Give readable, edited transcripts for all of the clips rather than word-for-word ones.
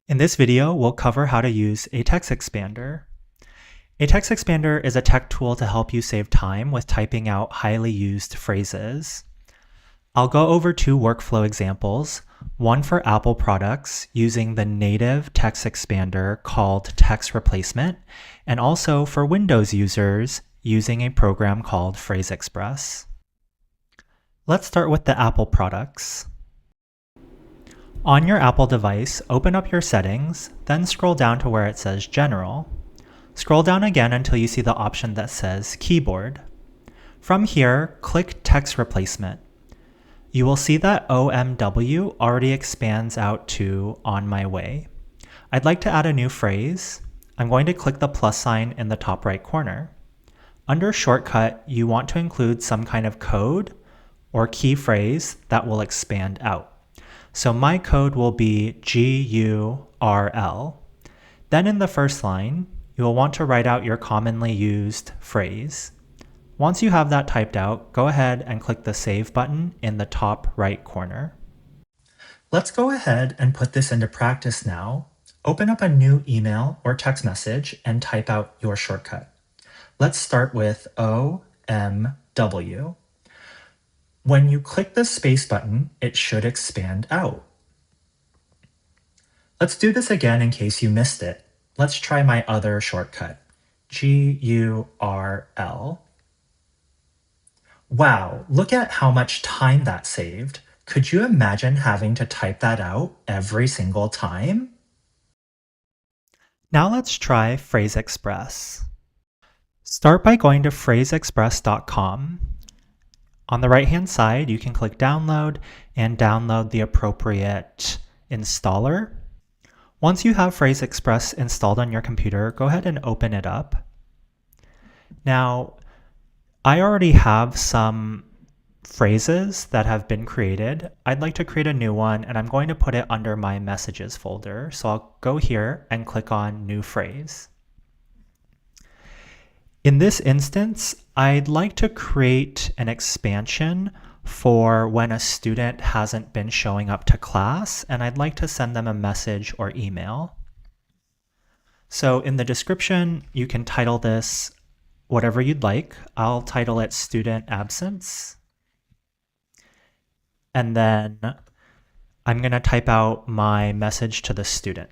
In this video, we'll cover how to use a text expander. A text expander is a tech tool to help you save time with typing out highly used phrases. I'll go over two workflow examples, one for Apple products using the native text expander called Text Replacement, and also for Windows users using a program called PhraseExpress. Let's start with the Apple products. On your Apple device, open up your settings, then scroll down to where it says General. Scroll down again until you see the option that says Keyboard. From here, click Text Replacement. You will see that OMW already expands out to On My Way. I'd like to add a new phrase. I'm going to click the plus sign in the top right corner. Under Shortcut, you want to include some kind of code or key phrase that will expand out. So my code will be GURL. Then in the first line, you will want to write out your commonly used phrase. Once you have that typed out, go ahead and click the Save button in the top right corner. Let's go ahead and put this into practice now. Open up a new email or text message and type out your shortcut. Let's start with OMW. When you click the space button, it should expand out. Let's do this again in case you missed it. Let's try my other shortcut, GURL. Wow, look at how much time that saved. Could you imagine having to type that out every single time? Now let's try PhraseExpress. Start by going to phraseexpress.com. On the right-hand side, you can click Download and download the appropriate installer. Once you have PhraseExpress installed on your computer, go ahead and open it up. Now, I already have some phrases that have been created. I'd like to create a new one, and I'm going to put it under my Messages folder. So I'll go here and click on New Phrase. In this instance, I'd like to create an expansion for when a student hasn't been showing up to class, and I'd like to send them a message or email. So in the description, you can title this whatever you'd like. I'll title it Student Absence. And then I'm going to type out my message to the student.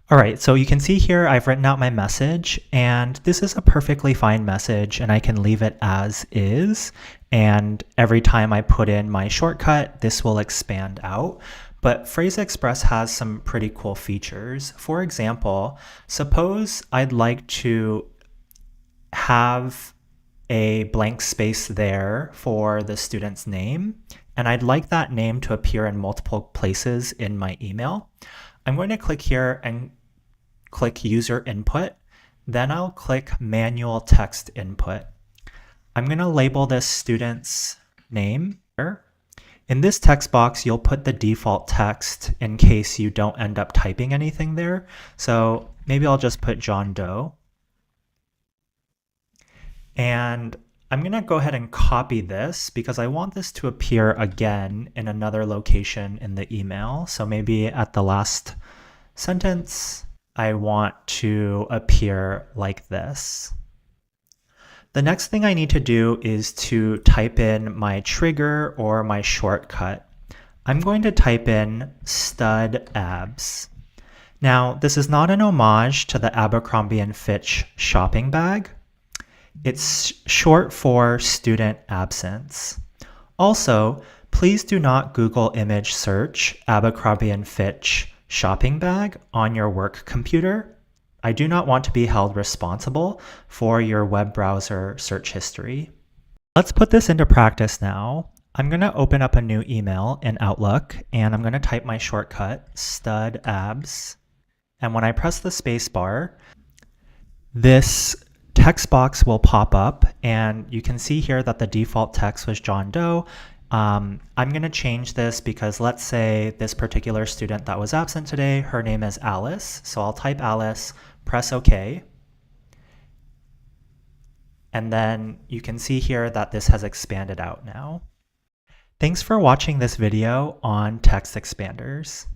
All right, so you can see here I've written out my message, and this is a perfectly fine message, and I can leave it as is. And every time I put in my shortcut, this will expand out. But PhraseExpress has some pretty cool features. For example, suppose I'd like to have a blank space there for the student's name, and I'd like that name to appear in multiple places in my email. I'm going to click here and click User Input. Then I'll click Manual Text Input. I'm going to label this student's name here. In this text box, you'll put the default text in case you don't end up typing anything there. So maybe I'll just put John Doe. And I'm going to go ahead and copy this because I want this to appear again in another location in the email. So maybe at the last sentence, I want to appear like this. The next thing I need to do is to type in my trigger or my shortcut. I'm going to type in stud abs. Now, this is not an homage to the Abercrombie & Fitch shopping bag. It's short for student absence. Also, please do not Google image search Abercrombie & Fitch shopping bag on your work computer. I do not want to be held responsible for your web browser search history. Let's put this into practice now. I'm going to open up a new email in Outlook, and I'm going to type my shortcut, stud abs. And when I press the space bar, this text box will pop up, and you can see here that the default text was John Doe. I'm going to change this because let's say this particular student that was absent today, her name is Alice. So I'll type Alice, press OK. And then you can see here that this has expanded out now. Thanks for watching this video on text expanders.